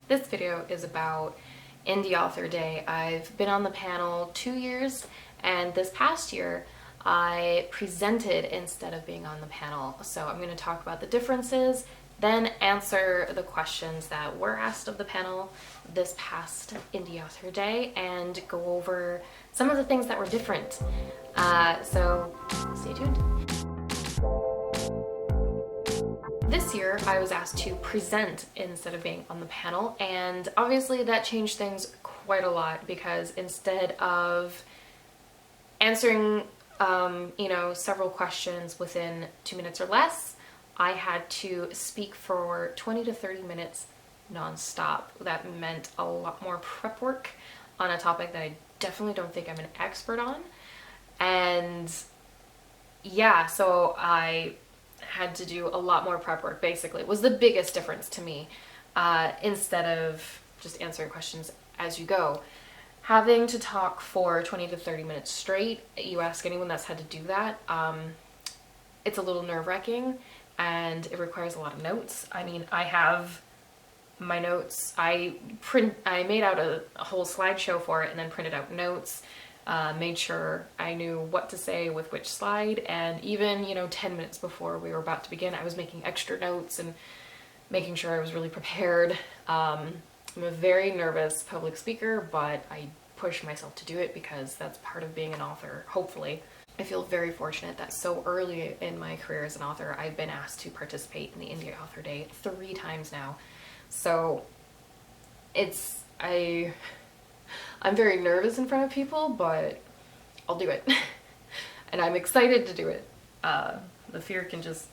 This video is about Indie Author Day. I've been on the panel 2 years, and this past year I presented instead of being on the panel. So I'm going to talk about the differences, then answer the questions that were asked of the panel this past Indie Author Day, and go over some of the things that were different. So stay tuned. This year, I was asked to present instead of being on the panel, and obviously that changed things quite a lot because instead of answering, several questions within 2 minutes or less, I had to speak for 20 to 30 minutes nonstop. That meant a lot more prep work on a topic that I definitely don't think I'm an expert on. And yeah, so I had to do a lot more prep work, basically. It was the biggest difference to me, instead of just answering questions as you go. Having to talk for 20 to 30 minutes straight, you ask anyone that's had to do that, it's a little nerve-wracking, and it requires a lot of notes. I mean, I have my notes. I made out a whole slideshow for it and then printed out notes. Made sure I knew what to say with which slide, and even 10 minutes before we were about to begin, I was making extra notes and making sure I was really prepared. I'm a very nervous public speaker, but I push myself to do it because that's part of being an author, hopefully. I feel very fortunate that so early in my career as an author, I've been asked to participate in the Indie Author Day 3 times now. So I'm very nervous in front of people, but I'll do it. And I'm excited to do it. The fear can just,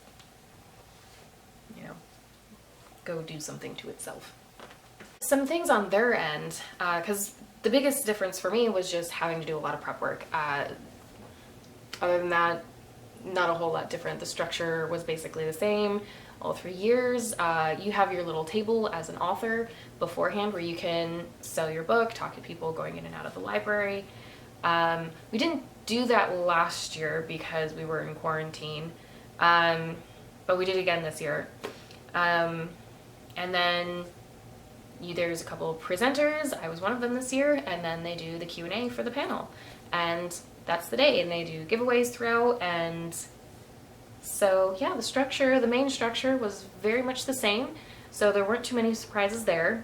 go do something to itself. Some things on their end, because the biggest difference for me was just having to do a lot of prep work. Other than that, not a whole lot different. The structure was basically the same all 3 years. You have your little table as an author beforehand where you can sell your book, talk to people going in and out of the library. We didn't do that last year because we were in quarantine, but we did again this year. And then there's a couple of presenters. I was one of them this year, and then they do the Q&A for the panel. And that's the day, and they do giveaways throughout, and so yeah, the main structure was very much the same, so there weren't too many surprises there.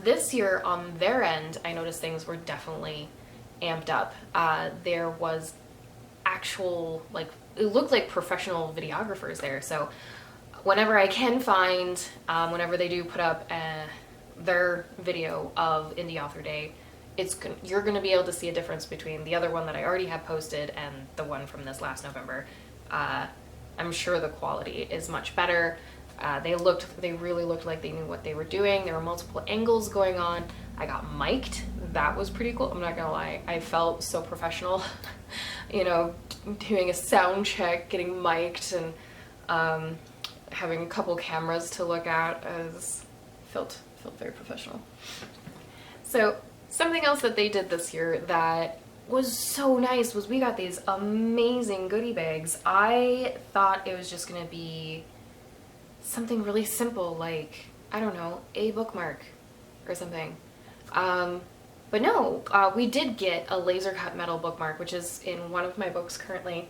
This year on their end, I noticed things were definitely amped up. There was actual, it looked like professional videographers there, so whenever I can find, whenever they do put up their video of Indie Author Day, you're going to be able to see a difference between the other one that I already have posted and the one from this last November. I'm sure the quality is much better. They really looked like they knew what they were doing. There were multiple angles going on. I got mic'd. That was pretty cool. I'm not gonna lie. I felt so professional, doing a sound check, getting mic'd, and having a couple cameras to look at. Felt very professional. So something else that they did this year that was so nice was we got these amazing goodie bags. I thought it was just gonna be something really simple, like, I don't know, a bookmark or something. But no, we did get a laser cut metal bookmark, which is in one of my books currently.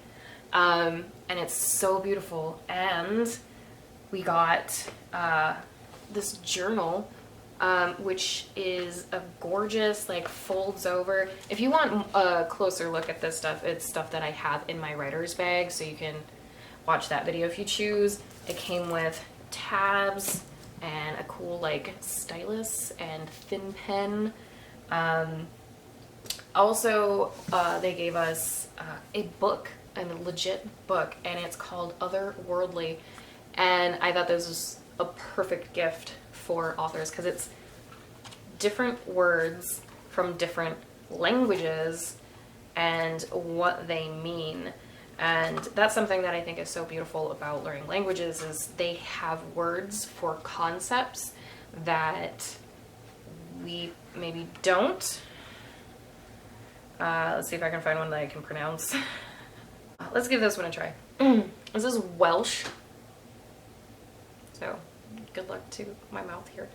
And it's so beautiful. And we got this journal, which is a gorgeous, folds over. If you want a closer look at this stuff, it's stuff that I have in my writer's bag, so you can watch that video if you choose. It came with tabs and a cool, stylus and thin pen. Also, they gave us a book, a legit book, and it's called Otherworldly. And I thought this was a perfect gift for authors because it's different words from different languages and what they mean. And that's something that I think is so beautiful about learning languages is they have words for concepts that we maybe don't. Let's see if I can find one that I can pronounce. Let's give this one a try. This is Welsh. So good luck to my mouth here.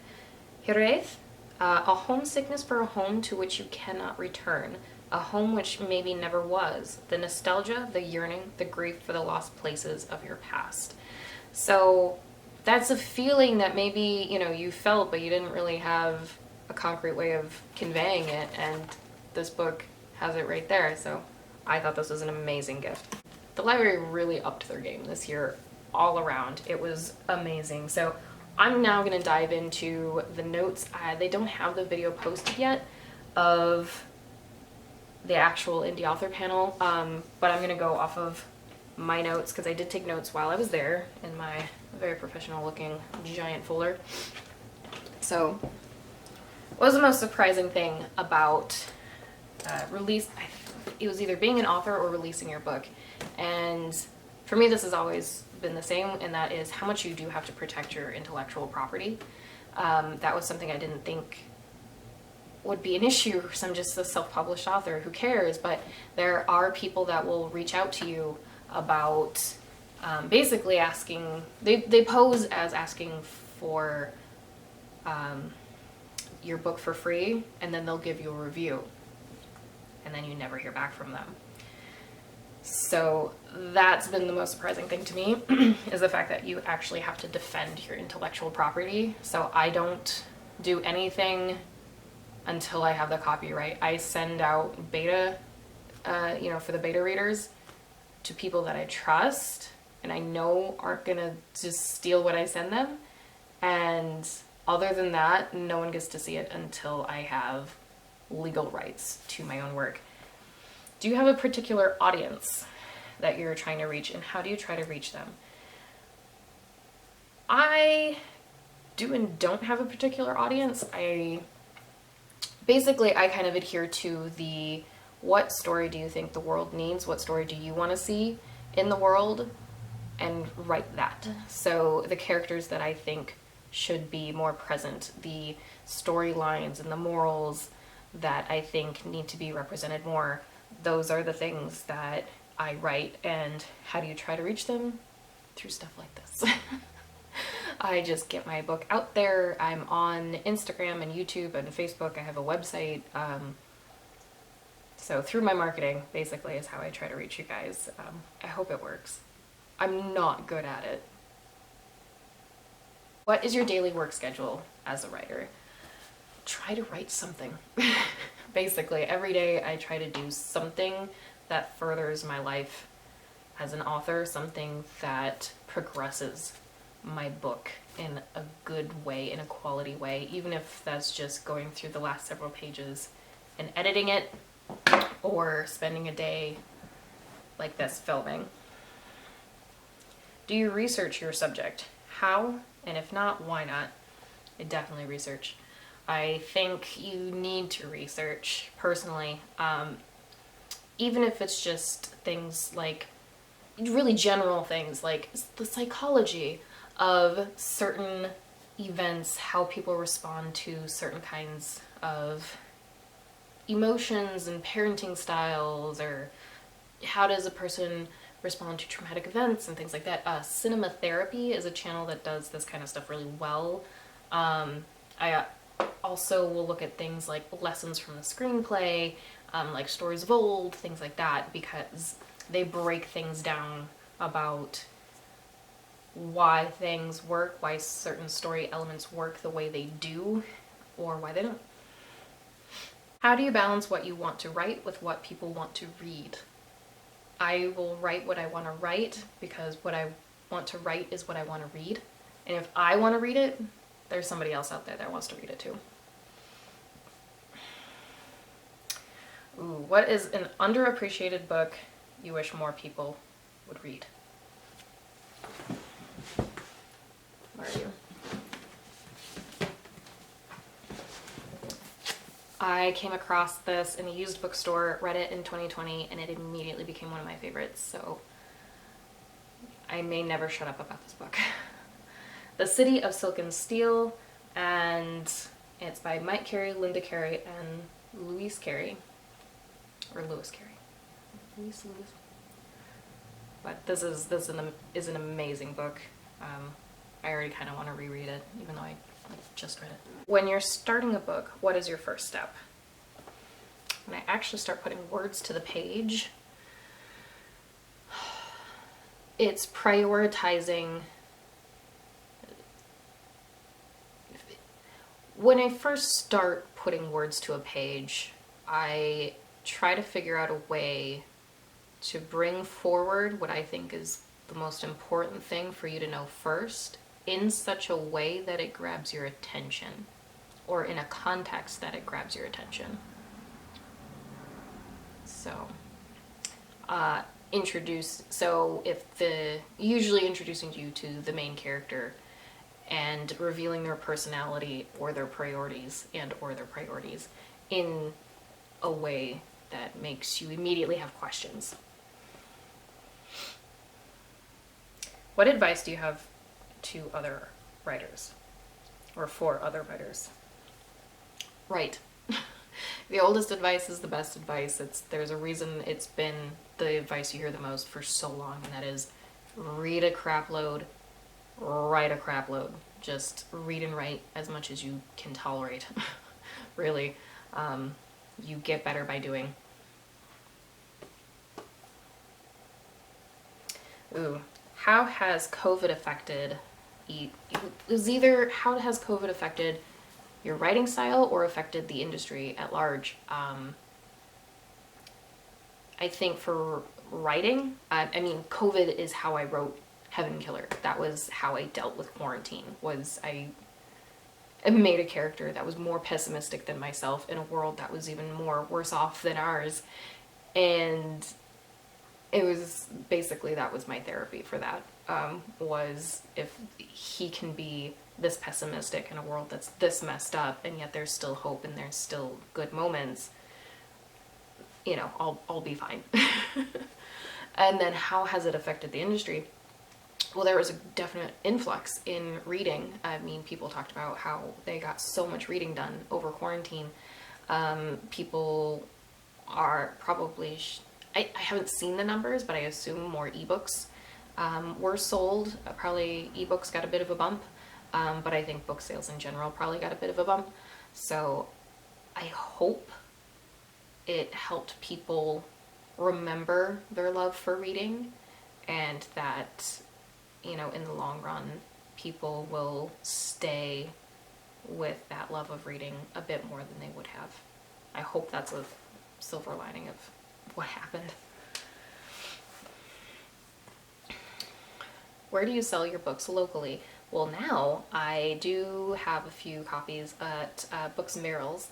Hireth, a homesickness for a home to which you cannot return, a home which maybe never was, the nostalgia, the yearning, the grief for the lost places of your past. So that's a feeling that maybe, you know, you felt, but you didn't really have a concrete way of conveying it, and this book has it right there. So I thought this was an amazing gift. The library really upped their game this year all around. It was amazing. So I'm now going to dive into the notes. They don't have the video posted yet of the actual indie author panel, but I'm going to go off of my notes because I did take notes while I was there in my very professional looking giant folder. So what was the most surprising thing about it was either being an author or releasing your book. And for me, this has always been the same, and that is how much you do have to protect your intellectual property. That was something I didn't think would be an issue because I'm just a self-published author. Who cares? But there are people that will reach out to you about basically asking, they pose as asking for your book for free, and then they'll give you a review, and then you never hear back from them. So that's been the most surprising thing to me is the fact that you actually have to defend your intellectual property. So I don't do anything until I have the copyright. I send out beta, for the beta readers to people that I trust and I know aren't gonna just steal what I send them. And other than that, no one gets to see it until I have legal rights to my own work. Do you have a particular audience that you're trying to reach, and how do you try to reach them? I do and don't have a particular audience. I kind of adhere to the what story do you think the world needs, what story do you want to see in the world, and write that. So the characters that I think should be more present, the storylines and the morals that I think need to be represented more, those are the things that I write. And how do you try to reach them? Through stuff like this. I just get my book out there. I'm on Instagram and YouTube and Facebook. I have a website. So through my marketing, basically, is how I try to reach you guys. I hope it works. I'm not good at it. What is your daily work schedule as a writer? Try to write something. Basically, every day I try to do something that furthers my life as an author, something that progresses my book in a good way, in a quality way, even if that's just going through the last several pages and editing it, or spending a day like this filming. Do you research your subject? How? And if not, why not? I definitely research. I think you need to research, personally, even if it's just things like, really general things like the psychology of certain events, how people respond to certain kinds of emotions and parenting styles, or how does a person respond to traumatic events and things like that. Cinema Therapy is a channel that does this kind of stuff really well. I also will look at things like lessons from the screenplay, like Stories of Old, things like that, because they break things down about why things work, why certain story elements work the way they do, or why they don't. How do you balance what you want to write with what people want to read? I will write what I want to write because what I want to write is what I want to read. And if I want to read it, there's somebody else out there that wants to read it too. Ooh, what is an underappreciated book you wish more people would read? Where are you? I came across this in a used bookstore, read it in 2020, and it immediately became one of my favorites, so I may never shut up about this book. The City of Silk and Steel, and it's by Mike Carey, Linda Carey, and Louise Carey. Or Lewis Carey. Louise. But this is an amazing book. I already kind of want to reread it, even though I I just read it. When you're starting a book, what is your first step? When I actually start putting words to the page, it's prioritizing. When I first start putting words to a page, I try to figure out a way to bring forward what I think is the most important thing for you to know first in such a way that it grabs your attention, or in a context that it grabs your attention. So, usually introducing you to the main character and revealing their personality or their priorities in a way that makes you immediately have questions. What advice do you have to other writers, or for other writers? Write. The oldest advice is the best advice. There's a reason it's been the advice you hear the most for so long, and that is read a crap load, write a crap load. Just read and write as much as you can tolerate. Really. You get better by doing. Ooh. How has COVID affected how has COVID affected your writing style or affected the industry at large? I think for writing, I mean, COVID is how I wrote Heaven Killer. That was how I dealt with quarantine. I made a character that was more pessimistic than myself in a world that was even more worse off than ours. And it was basically, that was my therapy for that. Was if he can be this pessimistic in a world that's this messed up, and yet there's still hope and there's still good moments, I'll be fine. And then how has it affected the industry? Well, there was a definite influx in reading. I mean, people talked about how they got so much reading done over quarantine. People are probably, I haven't seen the numbers, but I assume more ebooks were sold. Probably ebooks got a bit of a bump, but I think book sales in general probably got a bit of a bump. So I hope it helped people remember their love for reading, and that, in the long run, people will stay with that love of reading a bit more than they would have. I hope that's a silver lining of what happened. Where do you sell your books locally? Well, now I do have a few copies at Books and Barrels.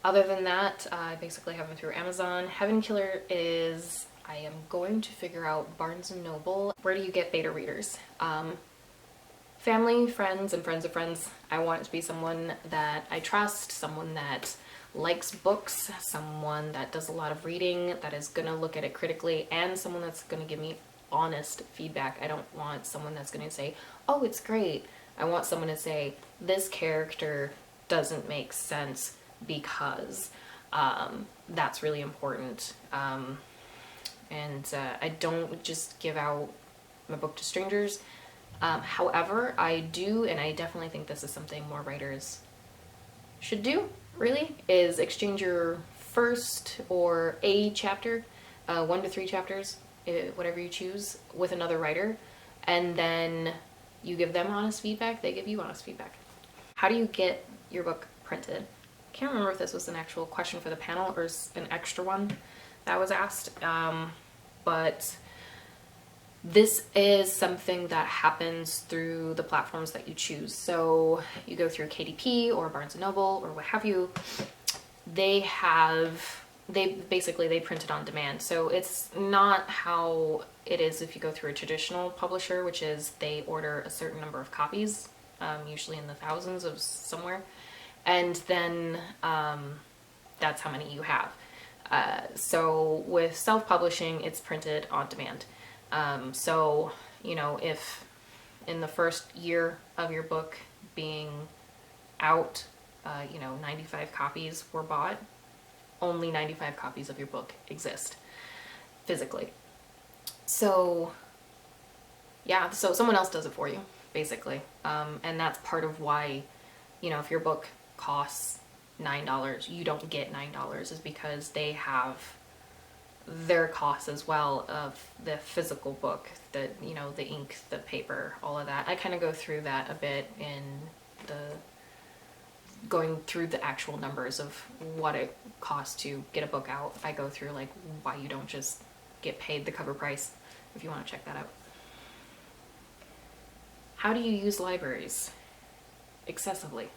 Other than that, I basically have them through Amazon. Heaven Killer I am going to figure out Barnes & Noble. Where do you get beta readers? Family, friends, and friends of friends. I want it to be someone that I trust, someone that likes books, someone that does a lot of reading, that is going to look at it critically, and someone that's going to give me honest feedback. I don't want someone that's going to say, oh, it's great. I want someone to say, this character doesn't make sense because that's really important. And I don't just give out my book to strangers. However, I do, and I definitely think this is something more writers should do, really, is exchange your first or a chapter, 1 to 3 chapters, whatever you choose, with another writer, and then you give them honest feedback, they give you honest feedback. How do you get your book printed? I can't remember if this was an actual question for the panel or an extra one that was asked, but this is something that happens through the platforms that you choose. So you go through KDP or Barnes & Noble or what have you. They print it on demand. So it's not how it is if you go through a traditional publisher, which is they order a certain number of copies, usually in the thousands of somewhere, and then that's how many you have. So with self-publishing, it's printed on demand. So, if in the first year of your book being out, 95 copies were bought, only 95 copies of your book exist physically. So, yeah, so someone else does it for you. basically. And that's part of why, you know, if your book costs $9, you don't get $9, is because they have their costs as well of the physical book, the, you know, the ink, the paper, all of that. I kind of go through that a bit in the going through the actual numbers of what it costs to get a book out. I go through like why you don't just get paid the cover price, if you want to check that out. How do you use libraries? Excessively.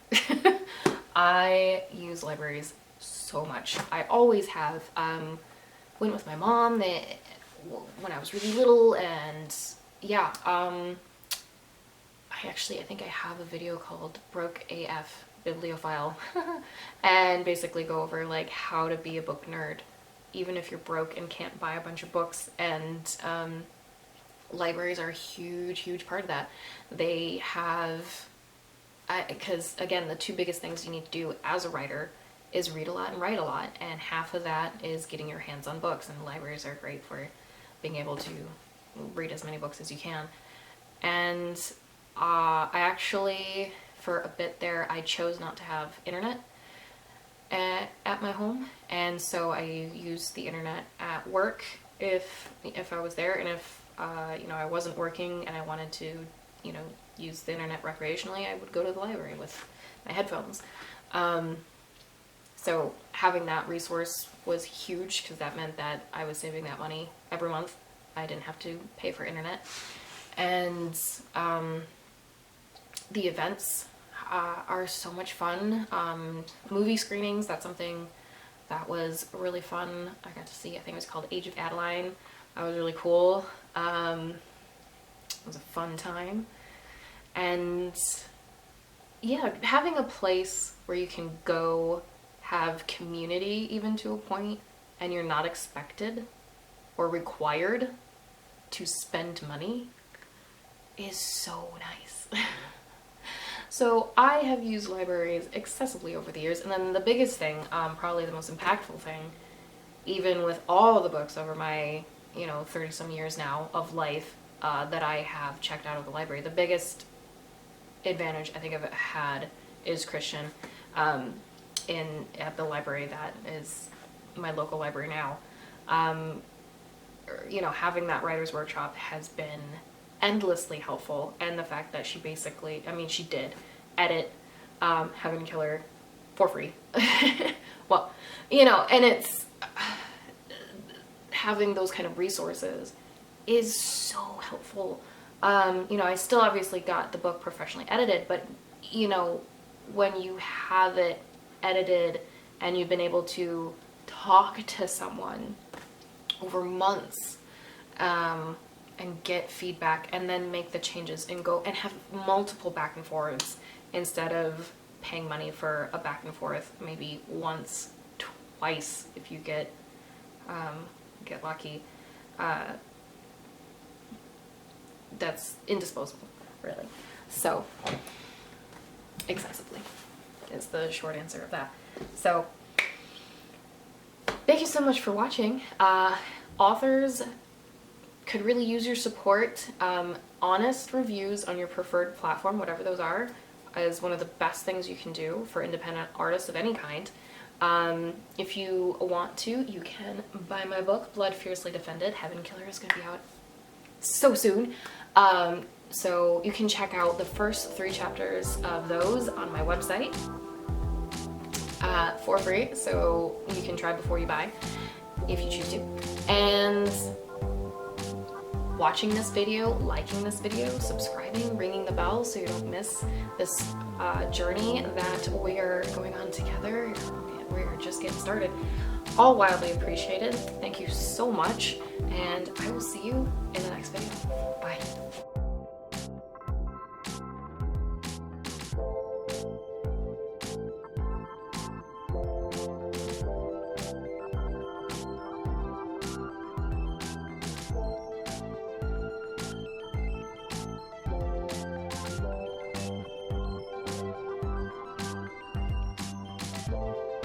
I use libraries so much. I always have. Went with my mom when I was really little, and yeah, I think I have a video called Broke AF Bibliophile and basically go over like how to be a book nerd even if you're broke and can't buy a bunch of books. And libraries are a huge part of that. They have, because again, the two biggest things you need to do as a writer is read a lot and write a lot, and half of that is getting your hands on books, and libraries are great for being able to read as many books as you can. And I actually, for a bit there, I chose not to have internet at my home, and so I used the internet at work if I was there, and if you know, I wasn't working and I wanted to, you know, use the internet recreationally, I would go to the library with my headphones. So having that resource was huge, because that meant that I was saving that money every month. I didn't have to pay for internet. And the events are so much fun. Movie screenings, that's something that was really fun. I got to see, I think it was called Age of Adeline. That was really cool. It was a fun time. And yeah, having a place where you can go have community, even to a point, and you're not expected or required to spend money, is so nice. So I have used libraries excessively over the years, and then the biggest thing, probably the most impactful thing, even with all of the books over my, you know, 30 some years now of life that I have checked out of the library, the biggest advantage I think I've had is Christian. At the library that is my local library now, you know, having that writer's workshop has been endlessly helpful. And the fact that she basically, I mean, she did edit Heaven Killer for free. Well, you know, and it's having those kind of resources is so helpful. You know, I still obviously got the book professionally edited, but you know, when you have it edited and you've been able to talk to someone over months and get feedback and then make the changes and go and have multiple back and forths instead of paying money for a back and forth maybe once, twice if you get lucky, that's indisposable, really. So excessively is the short answer of that. So thank you so much for watching. Authors could really use your support. Honest reviews on your preferred platform, whatever those are, is one of the best things you can do for independent artists of any kind. If you want to, you can buy my book, Blood Fiercely Defended. Heaven Killer is going to be out so soon. So you can check out the first 3 chapters of those on my website for free, so you can try before you buy if you choose to. And watching this video, liking this video, subscribing, ringing the bell so you don't miss this journey that we are going on together. We're just getting started. All wildly appreciated. Thank you so much, and I will see you in the next video. Bye.